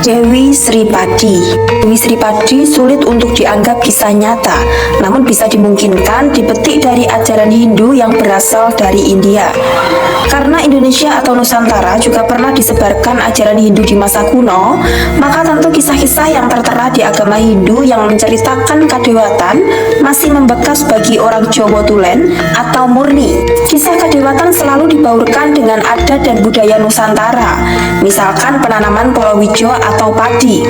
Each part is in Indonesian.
Dewi Sri Padi. Dewi Sri Padi sulit untuk dianggap kisah nyata, namun bisa dimungkinkan dipetik dari ajaran Hindu yang berasal dari India. Karena Indonesia atau Nusantara juga pernah disebarkan ajaran Hindu di masa kuno, maka tentu kisah-kisah yang tertera di agama Hindu yang menceritakan kadewatan masih membekas bagi orang Jawa tulen atau murni. Kisah kadewatan selalu dibaurkan dengan adat dan budaya Nusantara, misalkan penanaman palawija atau padi.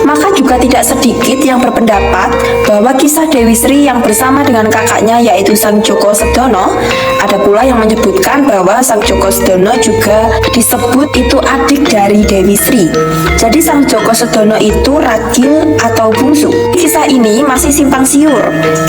Maka juga tidak sedikit yang berpendapat bahwa kisah Dewi Sri yang bersama dengan kakaknya yaitu Sang Joko Sedono, ada pula yang menyebutkan bahwa Sang Joko Sedono juga disebut itu adik dari Dewi Sri. Jadi Sang Joko Sedono itu ragil atau bungsu. Kisah ini masih simpang siur.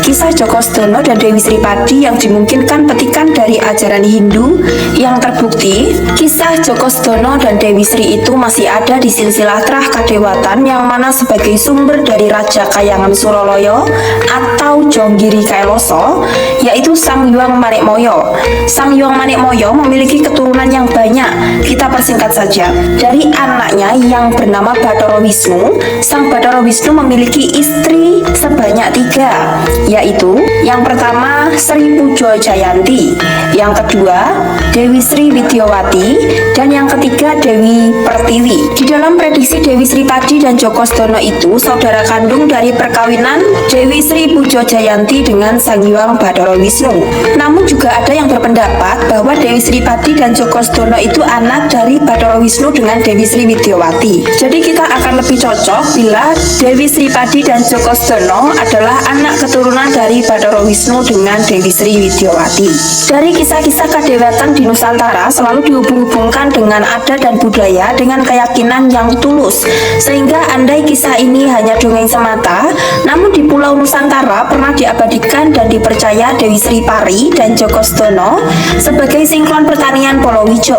Kisah Joko Sedono dan Dewi Sri Padi yang dimungkinkan petikan dari ajaran Hindu yang terbukti, kisah Joko Sedono dan Dewi Sri itu masih ada di silsilah Trah Kadewatan yang mana sebagai sumber dari Raja Kayangan Suroloyo atau Jonggiri Kailoso, yaitu Sang Hyang Manikmaya. Sang Hyang Manikmaya memiliki keturunan yang banyak. Kita persingkat saja. Dari anaknya yang bernama Bathara Wisnu, Sang Bathara Wisnu memiliki istri sebanyak 3, yaitu yang pertama Sri Pujo Jayanti, yang kedua Dewi Sri Widyawati, dan yang ketiga Dewi Pertiwi. Di dalam prediksi Dewi Sri Padi dan Joko Sedono itu saudara kandung dari perkawinan Dewi Sri Pujo Jayanti dengan Sang Hyang Bathara Wisnu. Namun juga ada yang berpendapat bahwa Dewi Sri Padi dan Joko Sedono itu anak dari Bathara Wisnu dengan Dewi Sri Widyawati. Jadi kita akan lebih cocok bila Dewi Sri Padi dan Joko Sedono adalah anak keturunan dari Bathara Wisnu dengan Dewi Sri Widyawati. Dari kisah-kisah kadewatan di Nusantara selalu dihubung-hubungkan dengan adat dan budaya dengan keyakinan yang tulus, sehingga andai kisah ini hanya dongeng semata, namun di Pulau Nusantara pernah diabadikan dan dipercaya Dewi Sri Pari dan Joko Sedono sebagai sinkron pertanian Palawija.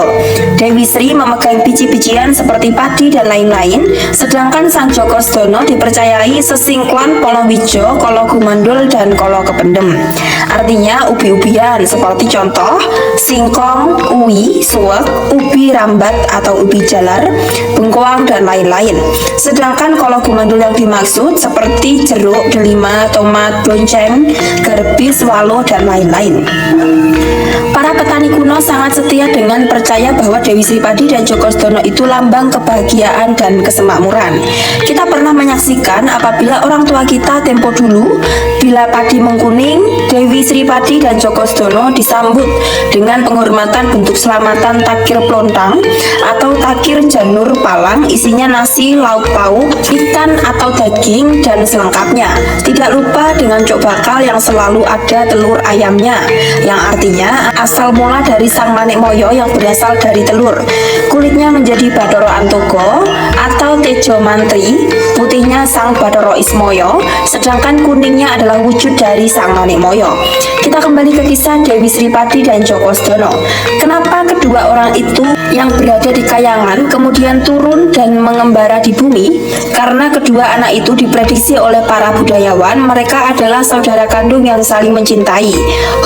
Dewi Sri memegang biji-bijian seperti padi dan lain-lain, sedangkan Sang Joko Sedono dipercayai sesinkron Palawija, Kala Gumandul dan Kala Kependem. Artinya ubi-ubian seperti contoh singkong, uwi, suwek, ubi rambat atau ubi jalar, bengkoang dan lain-lain. Sedangkan Kala Gumandul yang dimaksud seperti jeruk, delima, tomat, bonceng, garbis, walo dan lain-lain. Para petani kuno sangat setia dengan percaya bahwa Dewi Sri Padi dan Joko Sedono itu lambang kebahagiaan dan kesemakmuran. Kita pernah menyaksikan apabila orang tua kita tempo dulu, bila padi mengkuning, Dewi Sri Padi dan Joko Sedono disambut dengan penghormatan bentuk selamatan takir plontang atau takir janur palang, isinya nasi, lauk pauk, ikan atau daging dan selengkapnya. Tidak lupa dengan cok bakal yang selalu ada telur ayamnya, yang artinya asal mula dari Sang Manikmaya yang berasal dari telur. Kulitnya menjadi Bathara Antogo atau Tejo Mantri, putihnya Sang Bathara Ismaya, sedangkan kuningnya adalah wujud dari Sang Manikmaya. Kita kembali ke kisah Dewi Sri Padi dan Joko Sedono. Kenapa kedua orang itu yang berada di Kayangan kemudian turun dan mengembara di bumi? Karena kedua anak itu diprediksi oleh para budayawan mereka adalah saudara kandung yang saling mencintai.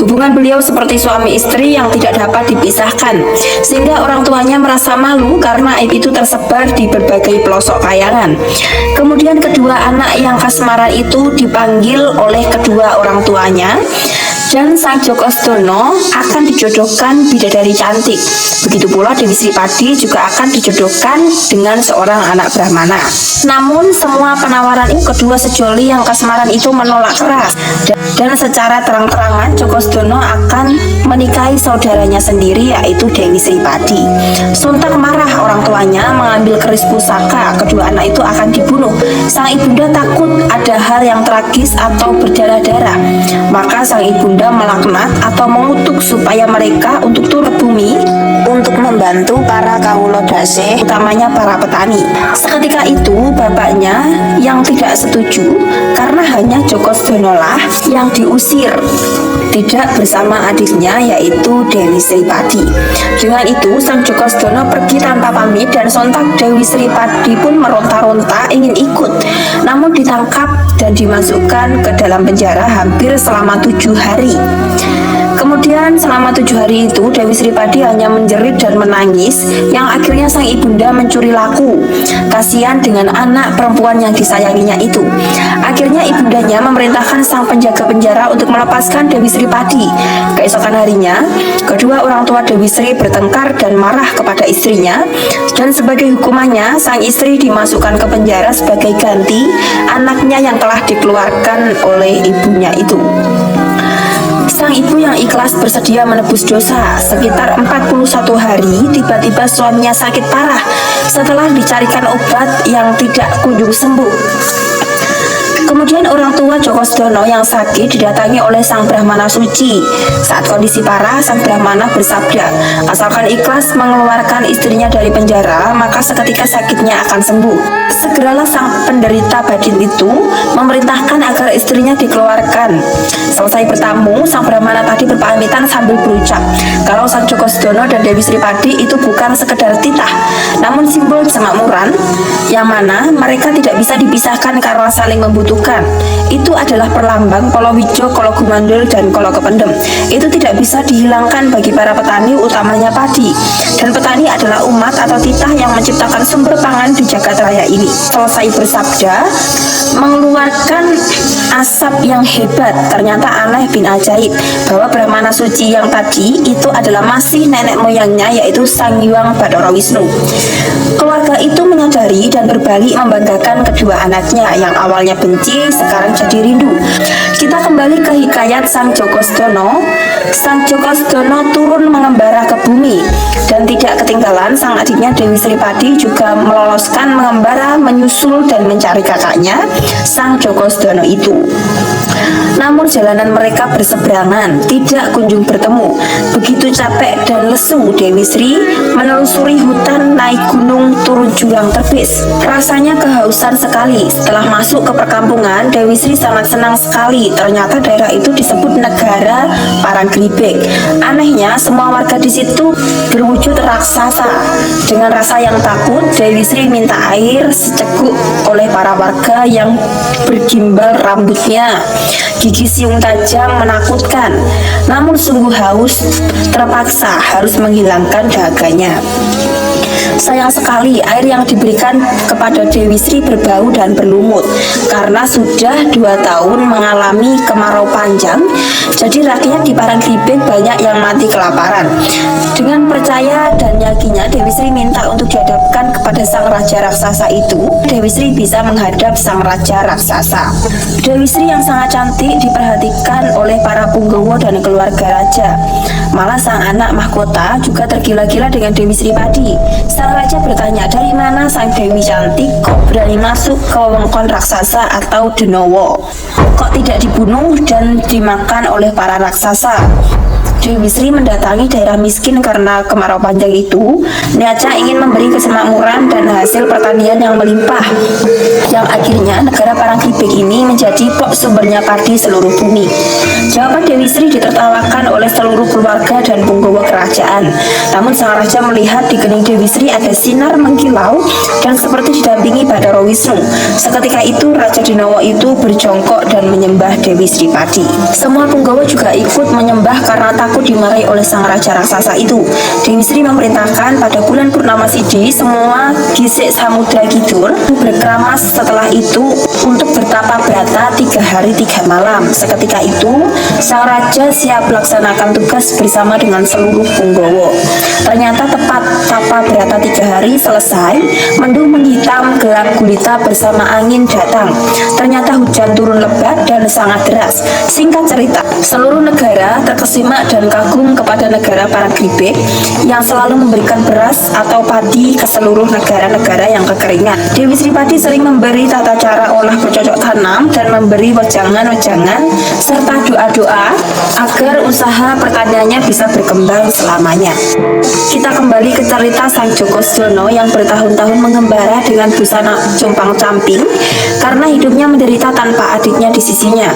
Hubungan beliau seperti suami istri yang tidak dapat dipisahkan, sehingga orang tuanya merasa malu karena aib itu tersebar di berbagai pelosok Kayangan. Kemudian kedua anak yang kasmaran itu dipanggil oleh kedua orang tuanya, dan Sang Joko Sedono akan dijodohkan bidadari cantik. Begitu pula Dewi Sri Padi juga akan dijodohkan dengan seorang anak Brahmana. Namun semua penawaran itu kedua sejoli yang kasmaran itu menolak keras, dan secara terang-terangan Joko Sedono akan menikahi saudaranya sendiri yaitu Dewi Sri Padi. Sontak marah orang tuanya mengambil keris pusaka, kedua anak itu akan dibunuh. Sang ibunda takut ada hal yang tragis atau berdarah-darah, maka sang ibunda melaknat atau mengutuk supaya mereka untuk turun ke bumi untuk membantu para kawula dasih, utamanya para petani. Seketika itu bapaknya yang tidak setuju karena hanya Joko Sedono lah yang diusir, tidak bersama adiknya yaitu Dewi Sri Padi. Dengan itu Sang Joko Sedono pergi tanpa pamit dan sontak Dewi Sri Padi pun meronta-ronta ingin ikut, namun ditangkap dan dimasukkan ke dalam penjara hampir selama 7 hari. Kemudian Kemudian selama 7 hari itu Dewi Sri Padi hanya menjerit dan menangis, yang akhirnya sang ibunda mencuri laku. Kasihan dengan anak perempuan yang disayanginya itu. Akhirnya ibundanya memerintahkan sang penjaga penjara untuk melepaskan Dewi Sri Padi. Keesokan harinya, kedua orang tua Dewi Sri bertengkar dan marah kepada istrinya, dan sebagai hukumannya sang istri dimasukkan ke penjara sebagai ganti anaknya yang telah dikeluarkan oleh ibunya itu. Sang ibu yang ikhlas bersedia menebus dosa. Sekitar 41 hari, tiba-tiba suaminya sakit parah setelah dicarikan obat yang tidak kunjung sembuh. Kemudian orang tua Djoko Soedono yang sakit didatangi oleh sang Brahmana suci. Saat kondisi parah, sang Brahmana bersabda, asalkan ikhlas mengeluarkan istrinya dari penjara, maka seketika sakitnya akan sembuh. Segeralah sang penderita batin itu memerintahkan agar istrinya dikeluarkan. Selesai bertamu, sang Brahmana tadi berpamitan sambil berucap, kalau sang Djoko Soedono dan Dewi Sri Padi itu bukan sekedar titah, namun simbol kemakmuran, yang mana mereka tidak bisa dipisahkan karena saling membutuhkan. Itu adalah perlambang Kolowijo, Kolo Gumandul, dan Kolo Kependem. Itu tidak bisa dihilangkan bagi para petani, utamanya padi. Dan petani adalah umat atau titah yang menciptakan sumber pangan di jagat raya ini. Selesai bersabda, mengeluarkan asap yang hebat. Ternyata aneh bin ajaib bahwa Brahmana suci yang tadi itu adalah masih nenek moyangnya, yaitu Sang Hyang Bathara Wisnu. Keluarga itu menyadari dan berbalik membanggakan kedua anaknya yang awalnya benci, sekarang jadi rindu. Kita kembali ke hikayat Sang Djoko Soedono. Sang Djoko Soedono turun mengembara ke bumi, dan tidak ketinggalan sang adiknya Dewi Sri Padi juga meloloskan mengembara, menyusul dan mencari kakaknya Sang Djoko Soedono itu. Namun jalanan mereka berseberangan, tidak kunjung bertemu. Begitu capek dan lesu, Dewi Sri menelusuri hutan, naik gunung, turun jurang tebis. Rasanya kehausan sekali. Setelah masuk ke perkampungan, Dewi Sri sangat senang sekali. Ternyata daerah itu disebut negara Paranggribek. Anehnya, semua warga di situ berwujud raksasa. Dengan rasa yang takut, Dewi Sri minta air seceguk oleh para warga yang bergimbal rambutnya. Gigi siung tajam menakutkan, namun sungguh haus, terpaksa harus menghilangkan dahaganya. Sayang sekali air yang diberikan kepada Dewi Sri berbau dan berlumut karena sudah 2 tahun mengalami kemarau panjang. Jadi rakyat di Paranggribek banyak yang mati kelaparan. Dengan percaya dan yakinnya, Dewi Sri minta untuk dihadapkan kepada sang raja raksasa itu. Dewi Sri bisa menghadap sang raja raksasa. Dewi Sri yang sangat cantik diperhatikan oleh para punggawa dan keluarga raja. Malah sang anak mahkota juga tergila-gila dengan Dewi Sri Padi. Sang raja bertanya, dari mana sang Dewi cantik kok berani masuk ke wewengkon raksasa atau Denowo? Kok tidak dibunuh dan dimakan oleh para raksasa? Dewi Sri mendatangi daerah miskin karena kemarau panjang itu. Niatnya ingin memberi kesemakmuran dan hasil pertanian yang melimpah, yang akhirnya negara Paranggribek ini menjadi pok sumbernya padi seluruh bumi. Jawaban Dewi Sri ditertawakan oleh seluruh keluarga dan punggawa kerajaan. Namun sang raja melihat di kening Dewi Sri ada sinar mengkilau dan seperti didampingi Bathara Wisnu. Seketika itu Raja Denowo itu berjongkok dan menyembah Dewi Sri Padi. Semua punggawa juga ikut menyembah karena takut dimarahi oleh sang raja raksasa itu. Dewi Sri memerintahkan pada bulan purnama Sidi semua gisik Samudra Kidul berkeramas setelah itu untuk bertapa brata 3 hari 3 malam. Seketika itu sang raja siap melaksanakan tugas bersama dengan seluruh punggawa. Ternyata tepat tapa brata 3 hari selesai, mendung menghitam, gelap gulita bersama angin datang. Ternyata hujan turun lebat dan sangat deras. Singkat cerita, seluruh negara terkesima dan kagum kepada negara Paranggribek yang selalu memberikan beras atau padi ke seluruh negara-negara yang kekeringan. Dewi Sri Padi sering memberi tata cara olah bercocok tanam dan memberi wejangan-wejangan serta doa-doa agar usaha pertaniannya bisa berkembang selamanya. Kita kembali ke cerita Sang Djoko Soedono yang bertahun-tahun mengembara dengan busana compang-camping karena hidupnya menderita tanpa adiknya di sisinya.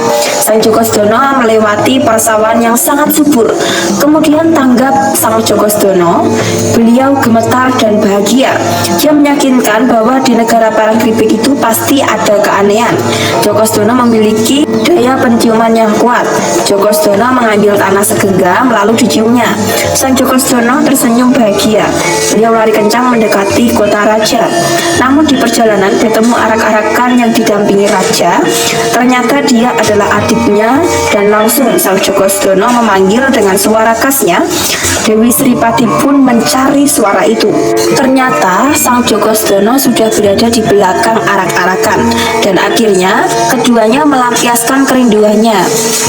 Sang Jogosdono melewati persawahan yang sangat subur. Kemudian tanggap Sang Jogosdono, beliau gemetar dan bahagia. Dia meyakinkan bahwa di negara Parangkripik itu pasti ada keanehan. Jogosdono memiliki daya penciuman yang kuat. Jogosdono mengambil tanah segenggam lalu diciumnya. Sang Jogosdono tersenyum bahagia. Beliau lari kencang mendekati kota raja. Namun di perjalanan bertemu arak-arakan yang didampingi raja. Ternyata dia adalah adiknya dan langsung Sang Jogosdono memanggil dengan suara khasnya. Dewi Sripati pun mencari suara itu. Ternyata Sang Jogosdono sudah berada di belakang arak-arakan dan akhirnya keduanya melampiaskan kerinduannya.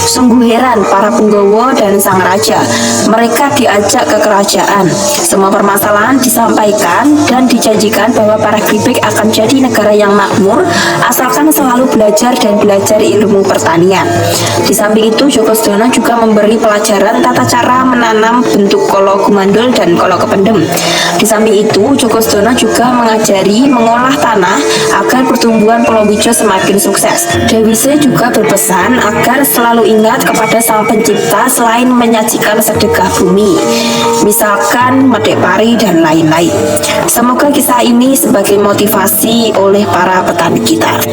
Sungguh heran para punggawa dan sang raja. Mereka diajak ke kerajaan. Semua permasalahan disampaikan dan dijanjikan bahwa Parangkripik akan jadi negara yang makmur asalkan selalu belajar dan belajar ilmu pertanian. Di samping itu Jogosdono juga memberi pelajaran tata cara menanam bentuk kolo gumandul dan kolo kependem. Di samping itu Jogosdono juga mengajari mengolah tanah agar pertumbuhan palawija semakin sukses. Dewi Sri juga berpesan agar selalu ingat kepada Sang Pencipta selain menyajikan sedekah bumi, misalkan medek pari dan lain-lain. Semoga kisah ini sebagai motivasi oleh para petani kita.